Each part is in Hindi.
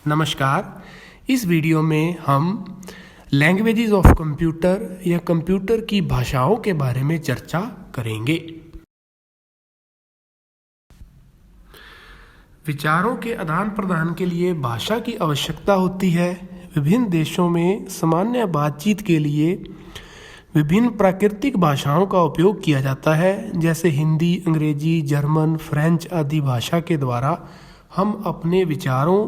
नमस्कार। इस वीडियो में हम लैंग्वेजेस ऑफ कंप्यूटर या कंप्यूटर की भाषाओं के बारे में चर्चा करेंगे। विचारों के आदान प्रदान के लिए भाषा की आवश्यकता होती है। विभिन्न देशों में सामान्य बातचीत के लिए विभिन्न प्राकृतिक भाषाओं का उपयोग किया जाता है, जैसे हिंदी, अंग्रेजी, जर्मन, फ्रेंच आदि भाषा के द्वारा हम अपने विचारों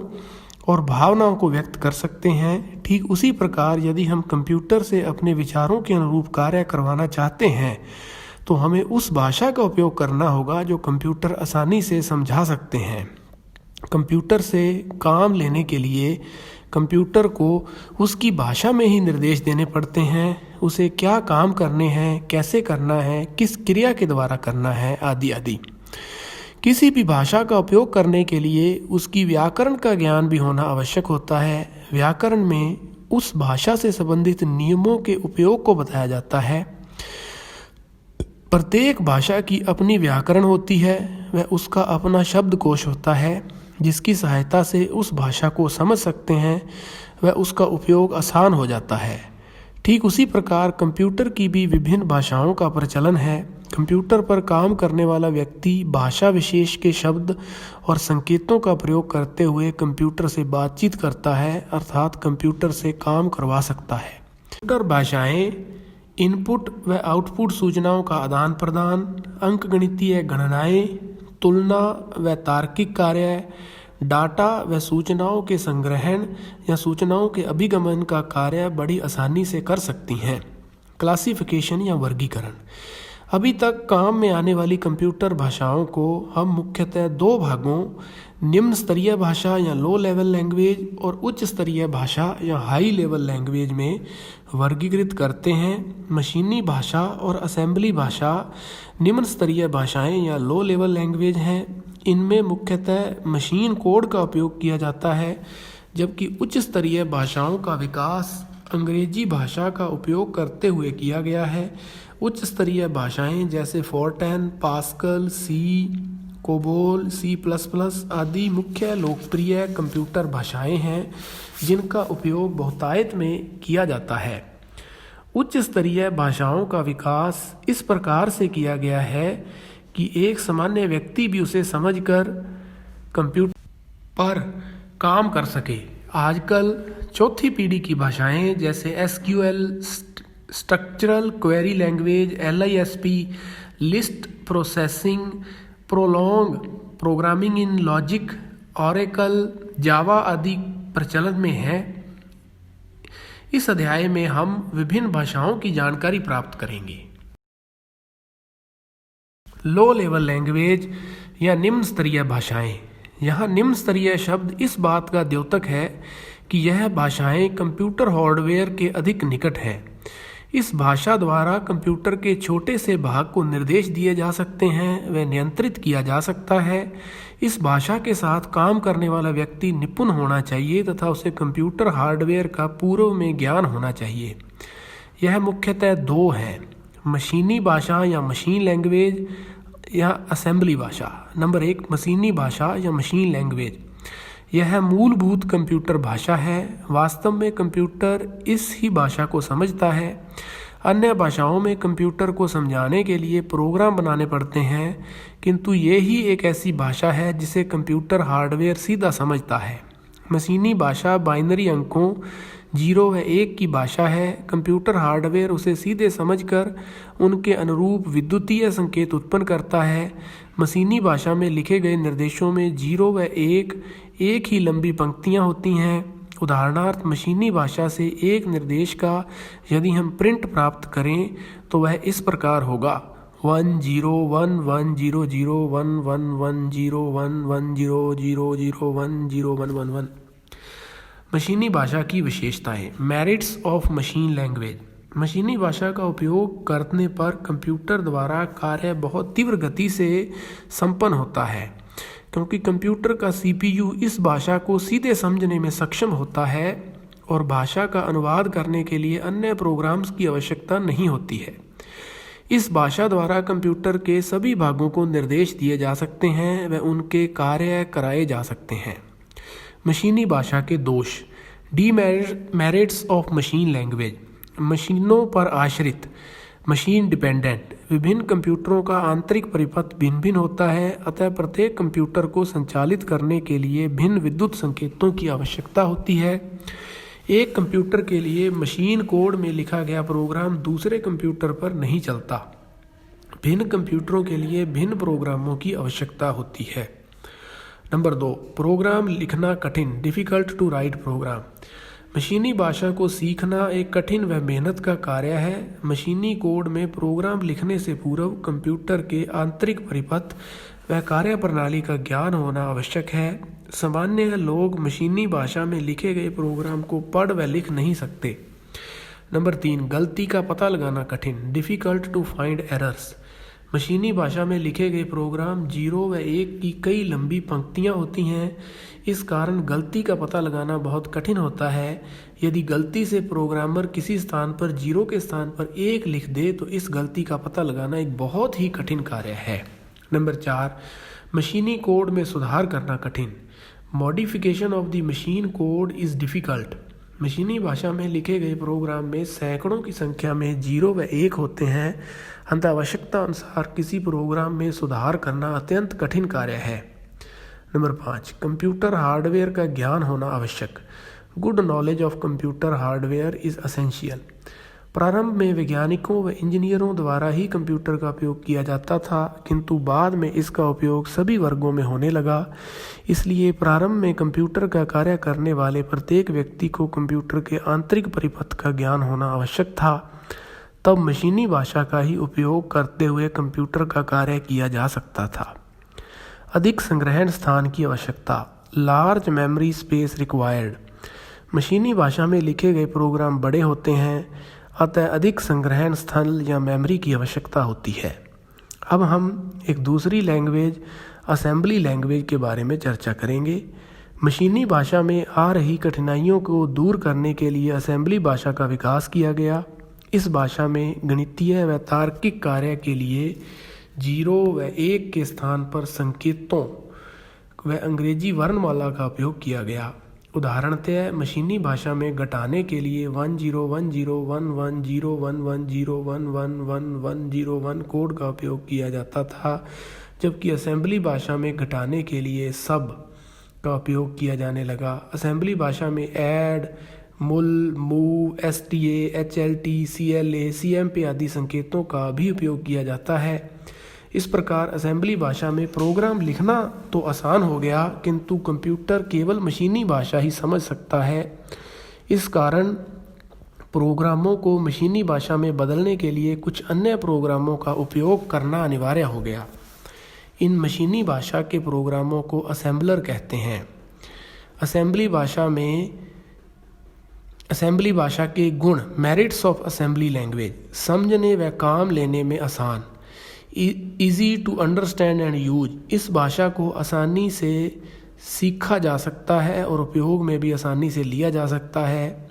और भावनाओं को व्यक्त कर सकते हैं। ठीक उसी प्रकार यदि हम कंप्यूटर से अपने विचारों के अनुरूप कार्य करवाना चाहते हैं तो हमें उस भाषा का उपयोग करना होगा जो कंप्यूटर आसानी से समझा सकते हैं। कंप्यूटर से काम लेने के लिए कंप्यूटर को उसकी भाषा में ही निर्देश देने पड़ते हैं। उसे क्या काम करने हैं, कैसे करना है, किस क्रिया के द्वारा करना है, आदि आदि। किसी भी भाषा का उपयोग करने के लिए उसकी व्याकरण का ज्ञान भी होना आवश्यक होता है। व्याकरण में उस भाषा से संबंधित नियमों के उपयोग को बताया जाता है। प्रत्येक भाषा की अपनी व्याकरण होती है, वह उसका अपना शब्दकोश होता है जिसकी सहायता से उस भाषा को समझ सकते हैं, वह उसका उपयोग आसान हो जाता है। ठीक उसी प्रकार कंप्यूटर की भी विभिन्न भाषाओं का प्रचलन है। कंप्यूटर पर काम करने वाला व्यक्ति भाषा विशेष के शब्द और संकेतों का प्रयोग करते हुए कंप्यूटर से बातचीत करता है, अर्थात कंप्यूटर से काम करवा सकता है। कंप्यूटर भाषाएं इनपुट व आउटपुट सूचनाओं का आदान प्रदान, अंकगणितीय गणनाएं, तुलना व तार्किक कार्य, डाटा व सूचनाओं के संग्रहण या सूचनाओं के अभिगमन का कार्य बड़ी आसानी से कर सकती हैं। क्लासिफिकेशन या वर्गीकरण। अभी तक काम में आने वाली कंप्यूटर भाषाओं को हम मुख्यतः दो भागों, निम्न स्तरीय भाषा या लो लेवल लैंग्वेज और उच्च स्तरीय भाषा या हाई लेवल लैंग्वेज में वर्गीकृत करते हैं। मशीनी भाषा और असेंबली भाषा निम्न स्तरीय भाषाएं या लो लेवल लैंग्वेज हैं। इनमें मुख्यतः मशीन कोड का उपयोग किया जाता है, जबकि उच्च स्तरीय भाषाओं का विकास अंग्रेजी भाषा का उपयोग करते हुए किया गया है। उच्च स्तरीय भाषाएं जैसे फोर्ट्रैन, पास्कल, सी, कोबोल, C++ आदि मुख्य लोकप्रिय कंप्यूटर भाषाएं हैं जिनका उपयोग बहुतायत में किया जाता है। उच्च स्तरीय भाषाओं का विकास इस प्रकार से किया गया है कि एक सामान्य व्यक्ति भी उसे समझकर कंप्यूटर पर काम कर सके। आजकल चौथी पीढ़ी की भाषाएं जैसे SQL, structural query language, LISP, list processing, Prolog, programming in logic, Oracle, Java आदि प्रचलन में है। इस अध्याय में हम विभिन्न भाषाओं की जानकारी प्राप्त करेंगे। लो लेवल लैंग्वेज या निम्न स्तरीय भाषाएं। यहाँ निम्न स्तरीय शब्द इस बात का द्योतक है कि यह भाषाएं कंप्यूटर हार्डवेयर के अधिक निकट हैं। इस भाषा द्वारा कंप्यूटर के छोटे से भाग को निर्देश दिए जा सकते हैं, व नियंत्रित किया जा सकता है। इस भाषा के साथ काम करने वाला व्यक्ति निपुण होना चाहिए तथा उसे कंप्यूटर हार्डवेयर का पूर्व में ज्ञान होना चाहिए। यह मुख्यतः दो हैं, मशीनी भाषा या मशीन लैंग्वेज या असेंबली भाषा। नंबर 1, मशीनी भाषा या मशीन लैंग्वेज। यह मूलभूत कंप्यूटर भाषा है। वास्तव में कंप्यूटर इस ही भाषा को समझता है। अन्य भाषाओं में कंप्यूटर को समझाने के लिए प्रोग्राम बनाने पड़ते हैं, किंतु ये ही एक ऐसी भाषा है जिसे कंप्यूटर हार्डवेयर सीधा समझता है। मशीनी भाषा बाइनरी अंकों 0 व 1 की भाषा है। कंप्यूटर हार्डवेयर उसे सीधे समझकर उनके अनुरूप विद्युतीय संकेत उत्पन्न करता है। मशीनी भाषा में लिखे गए निर्देशों में 0 व 1 एक ही लंबी पंक्तियां होती हैं। उदाहरणार्थ, मशीनी भाषा से एक निर्देश का यदि हम प्रिंट प्राप्त करें तो वह इस प्रकार होगा: 1 0 1 1 0 0 1 1 1 0 1 1 0 0 0 1 0 1 1 1। मशीनी भाषा की विशेषताएं। Merits of machine language. मशीनी भाषा का उपयोग करने पर कंप्यूटर द्वारा कार्य बहुत तीव्र गति से संपन्न होता है, क्योंकि कंप्यूटर का CPU इस भाषा को सीधे समझने में सक्षम होता है और भाषा का अनुवाद करने के लिए अन्य प्रोग्राम्स की आवश्यकता नहीं होती है। इस भाषा द्वारा कंप्यूटर के सभी भागों को निर्देश दिए जा सकते हैं व उनके कार्य कराए जा सकते हैं। मशीनी भाषा के दोष। Demerits of machine language. मशीनों पर आश्रित, मशीन डिपेंडेंट। विभिन्न कंप्यूटरों का आंतरिक परिपथ भिन्न भिन्न होता है, अतः प्रत्येक कंप्यूटर को संचालित करने के लिए भिन्न विद्युत संकेतों की आवश्यकता होती है। एक कंप्यूटर के लिए मशीन कोड में लिखा गया प्रोग्राम दूसरे कंप्यूटर पर नहीं चलता। भिन्न कंप्यूटरों के लिए भिन्न प्रोग्रामों की आवश्यकता होती है। नंबर 2, प्रोग्राम लिखना कठिन, डिफ़िकल्ट टू राइट प्रोग्राम। मशीनी भाषा को सीखना एक कठिन व मेहनत का कार्य है। मशीनी कोड में प्रोग्राम लिखने से पूर्व कंप्यूटर के आंतरिक परिपथ व कार्यप्रणाली का ज्ञान होना आवश्यक है। सामान्य लोग मशीनी भाषा में लिखे गए प्रोग्राम को पढ़ व लिख नहीं सकते। नंबर 3, गलती का पता लगाना कठिन, डिफ़िकल्ट टू फाइंड एरर्स। मशीनी भाषा में लिखे गए प्रोग्राम 0 व 1 की कई लंबी पंक्तियाँ होती हैं। इस कारण गलती का पता लगाना बहुत कठिन होता है। यदि गलती से प्रोग्रामर किसी स्थान पर 0 के स्थान पर 1 लिख दे तो इस गलती का पता लगाना एक बहुत ही कठिन कार्य है। नंबर 4, मशीनी कोड में सुधार करना कठिन, modification of the machine code is difficult. मशीनी भाषा में लिखे गए प्रोग्राम में सैकड़ों की संख्या में 0 व 1 होते हैं, अतः आवश्यकता अनुसार किसी प्रोग्राम में सुधार करना अत्यंत कठिन कार्य है। नंबर 5, कंप्यूटर हार्डवेयर का ज्ञान होना आवश्यक, good knowledge of computer hardware is essential. प्रारंभ में वैज्ञानिकों व इंजीनियरों द्वारा ही कंप्यूटर का उपयोग किया जाता था, किंतु बाद में इसका उपयोग सभी वर्गों में होने लगा। इसलिए प्रारंभ में कंप्यूटर का कार्य करने वाले प्रत्येक व्यक्ति को कंप्यूटर के आंतरिक परिपथ का ज्ञान होना आवश्यक था। तब मशीनी भाषा का ही उपयोग करते हुए कंप्यूटर का कार्य किया जा सकता था। अधिक संग्रहण स्थान की आवश्यकता, लार्ज मेमोरी स्पेस रिक्वायर्ड। मशीनी भाषा में लिखे गए प्रोग्राम बड़े होते हैं, अतः अधिक संग्रहण स्थल या मेमोरी की आवश्यकता होती है। अब हम एक दूसरी लैंग्वेज, असेंबली लैंग्वेज के बारे में चर्चा करेंगे। मशीनी भाषा में आ रही कठिनाइयों को दूर करने के लिए असेंबली भाषा का विकास किया गया। इस भाषा में गणितीय व तार्किक कार्य के लिए 0 व 1 के स्थान पर संकेतों व अंग्रेजी वर्णमाला का उपयोग किया गया। उदाहरणतः मशीनी भाषा में घटाने के लिए 101011011011011101 कोड का उपयोग किया जाता था, जबकि असेंबली भाषा में घटाने के लिए सब का उपयोग किया जाने लगा। असेंबली भाषा में ऐड, मुल, मूव, एसटीए, एचएलटी, सीएलए, सीएमपी आदि संकेतों का भी उपयोग किया जाता है। इस प्रकार असेंबली भाषा में प्रोग्राम लिखना तो आसान हो गया, किंतु कंप्यूटर केवल मशीनी भाषा ही समझ सकता है। इस कारण प्रोग्रामों को मशीनी भाषा में बदलने के लिए कुछ अन्य प्रोग्रामों का उपयोग करना अनिवार्य हो गया। इन मशीनी भाषा के प्रोग्रामों को असेंबलर कहते हैं। असेंबली भाषा के गुण, मेरिट्स ऑफ असेंबली लैंग्वेज, समझने व काम लेने में आसान, easy to understand and use. इस भाषा को आसानी से सीखा जा सकता है और उपयोग में भी आसानी से लिया जा सकता है।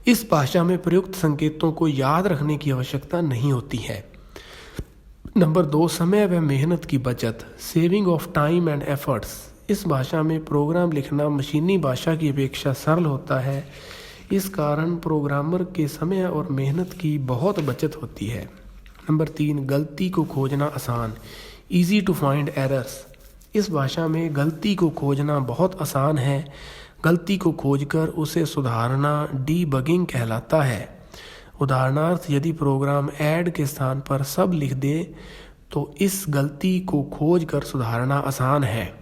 इस भाषा में प्रयुक्त संकेतों को याद रखने की आवश्यकता नहीं होती है। नंबर 2, समय व मेहनत की बचत, saving of time and efforts. इस भाषा में प्रोग्राम लिखना मशीनी भाषा की अपेक्षा सरल होता है। इस कारण प्रोग्रामर के समय और मेहनत की बहुत बचत होती है। नंबर 3, गलती को खोजना आसान, ईजी टू फाइंड एरर्स। इस भाषा में गलती को खोजना बहुत आसान है। गलती को खोजकर उसे सुधारना डीबगिंग कहलाता है। उदाहरणार्थ, यदि प्रोग्राम ऐड के स्थान पर सब लिख दे तो इस गलती को खोजकर सुधारना आसान है।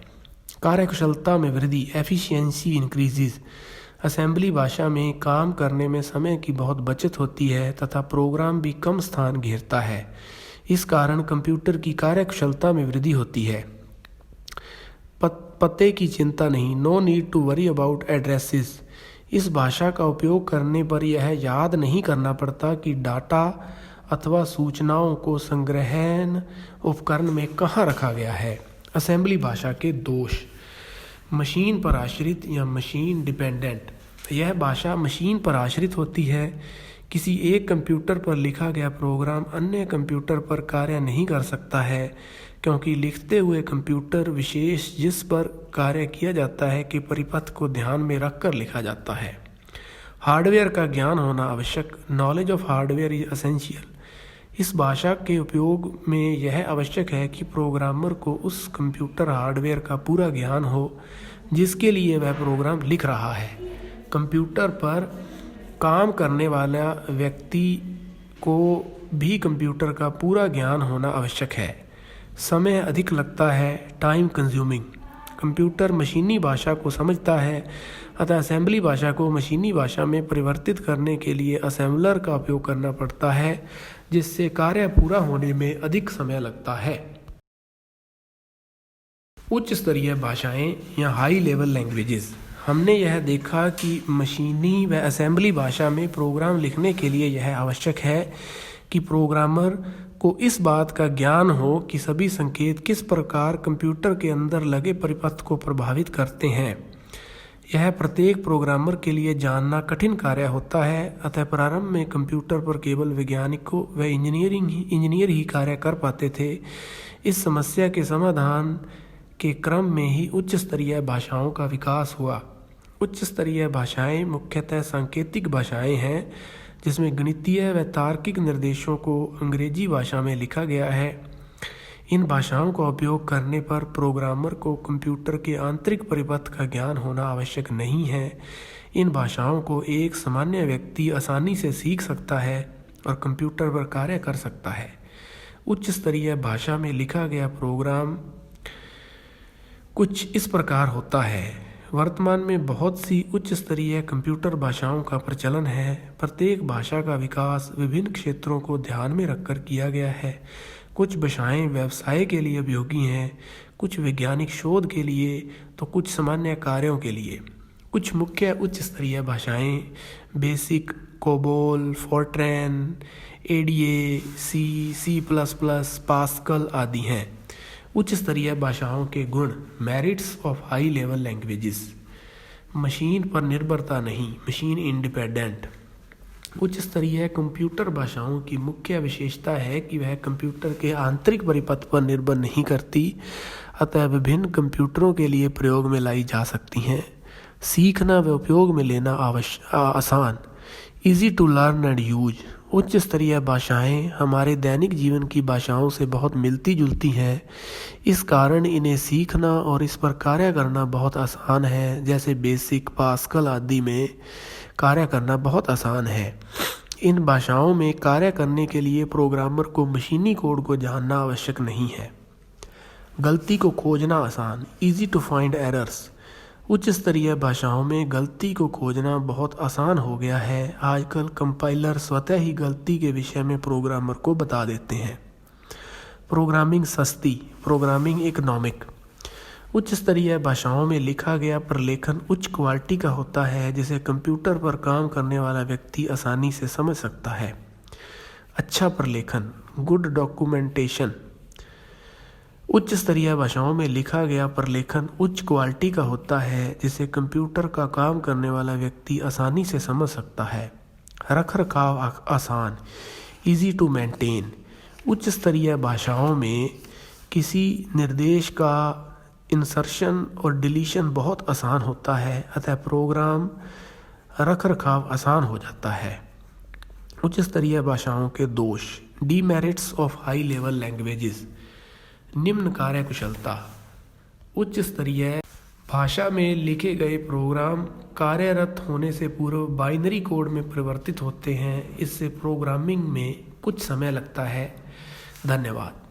कार्यकुशलता में वृद्धि, एफिशिएंसी इंक्रीजेस। असेंबली भाषा में काम करने में समय की बहुत बचत होती है तथा प्रोग्राम भी कम स्थान घेरता है। इस कारण कंप्यूटर की कार्यकुशलता में वृद्धि होती है। पते की चिंता नहीं, no need to worry about addresses. इस भाषा का उपयोग करने पर यह याद नहीं करना पड़ता कि डाटा अथवा सूचनाओं को संग्रहण उपकरण में कहाँ रखा गया है। असेंबली भाषा के दोष, मशीन पर आश्रित या मशीन डिपेंडेंट। यह भाषा मशीन पर आश्रित होती है। किसी एक कंप्यूटर पर लिखा गया प्रोग्राम अन्य कंप्यूटर पर कार्य नहीं कर सकता है। क्योंकि लिखते हुए कंप्यूटर विशेष जिस पर कार्य किया जाता है कि परिपथ को ध्यान में रखकर लिखा जाता है। हार्डवेयर का ज्ञान होना आवश्यक। Knowledge of hardware is essential. इस भाषा के उपयोग में यह आवश्यक है कि प्रोग्रामर को उस कंप्यूटर हार्डवेयर का पूरा ज्ञान हो जिसके लिए वह प्रोग्राम लिख रहा है। कंप्यूटर पर काम करने वाला व्यक्ति को भी कंप्यूटर का पूरा ज्ञान होना आवश्यक है। समय अधिक लगता है, टाइम कंज्यूमिंग। कंप्यूटर मशीनी भाषा को समझता है, अतः असेंबली भाषा को मशीनी भाषा में परिवर्तित करने के लिए असेंबलर का उपयोग करना पड़ता है, जिससे कार्य पूरा होने में अधिक समय लगता है। उच्च स्तरीय भाषाएं या हाई लेवल लैंग्वेजेस। हमने यह देखा कि मशीनी व असेंबली भाषा में प्रोग्राम लिखने के लिए यह आवश्यक है कि प्रोग्रामर को इस बात का ज्ञान हो कि सभी संकेत किस प्रकार कंप्यूटर के अंदर लगे परिपथ को प्रभावित करते हैं। यह प्रत्येक प्रोग्रामर के लिए जानना कठिन कार्य होता है, अतः प्रारंभ में कंप्यूटर पर केवल वैज्ञानिकों व इंजीनियर ही कार्य कर पाते थे। इस समस्या के समाधान के क्रम में ही उच्च स्तरीय भाषाओं का विकास हुआ। उच्च स्तरीय भाषाएं मुख्यतः सांकेतिक भाषाएं हैं, जिसमें गणितीय व तार्किक निर्देशों को अंग्रेजी भाषा में लिखा गया है। इन भाषाओं का उपयोग करने पर प्रोग्रामर को कंप्यूटर के आंतरिक परिपथ का ज्ञान होना आवश्यक नहीं है। इन भाषाओं को एक सामान्य व्यक्ति आसानी से सीख सकता है और कंप्यूटर पर कार्य कर सकता है। उच्च स्तरीय भाषा में लिखा गया प्रोग्राम कुछ इस प्रकार होता है। वर्तमान में बहुत सी उच्च स्तरीय कंप्यूटर भाषाओं का प्रचलन है। प्रत्येक भाषा का विकास विभिन्न क्षेत्रों को ध्यान में रखकर किया गया है। कुछ भाषाएं व्यवसाय के लिए उपयोगी हैं, कुछ वैज्ञानिक शोध के लिए तो कुछ सामान्य कार्यों के लिए। कुछ मुख्य उच्च स्तरीय भाषाएं BASIC, COBOL, Fortran, Ada, C plus plus, Pascal आदि हैं। उच्च स्तरीय भाषाओं के गुण। Merits of high level languages. Machine पर निर्भरता नहीं, मशीन इंडिपेंडेंट। उच्च स्तरीय कंप्यूटर भाषाओं की मुख्य विशेषता है कि वह कंप्यूटर के आंतरिक परिपथ पर निर्भर नहीं करती, अतः विभिन्न कंप्यूटरों के लिए प्रयोग में लाई जा सकती हैं। सीखना व उपयोग में लेना आसान। Easy to learn and use. उच्च स्तरीय भाषाएं हमारे दैनिक जीवन की भाषाओं से बहुत मिलती जुलती हैं। इस कारण इन्हें सीखना और इस पर कार्य करना बहुत आसान है। जैसे बेसिक, पास्कल आदि में कार्य करना बहुत आसान है। इन भाषाओं में कार्य करने के लिए प्रोग्रामर को मशीनी कोड को जानना आवश्यक नहीं है। गलती को खोजना आसान। Easy to find errors. उच्च स्तरीय भाषाओं में गलती को खोजना बहुत आसान हो गया है। आजकल कंपाइलर स्वतः ही गलती के विषय में प्रोग्रामर को बता देते हैं। प्रोग्रामिंग सस्ती। Programming economic. उच्च स्तरीय भाषाओं में लिखा गया प्रलेखन उच्च क्वालिटी का होता है, जिसे कंप्यूटर पर काम करने वाला व्यक्ति आसानी से समझ सकता है। अच्छा प्रलेखन, गुड डॉक्यूमेंटेशन। उच्च स्तरीय भाषाओं में लिखा गया प्रलेखन उच्च क्वालिटी का होता है, जिसे कंप्यूटर का काम करने वाला व्यक्ति आसानी से समझ सकता है। रखरखाव आसान, इजी टू मेंटेन। उच्च स्तरीय भाषाओं में किसी निर्देश का इंसर्शन और डिलीशन बहुत आसान होता है, अतः प्रोग्राम रखरखाव आसान हो जाता है। उच्च स्तरीय भाषाओं के दोष। Demerits of high level languages. निम्न कार्य कुशलता। उच्च स्तरीय भाषा में लिखे गए प्रोग्राम कार्यरत होने से पूर्व बाइनरी कोड में परिवर्तित होते हैं। इससे प्रोग्रामिंग में कुछ समय लगता है। धन्यवाद।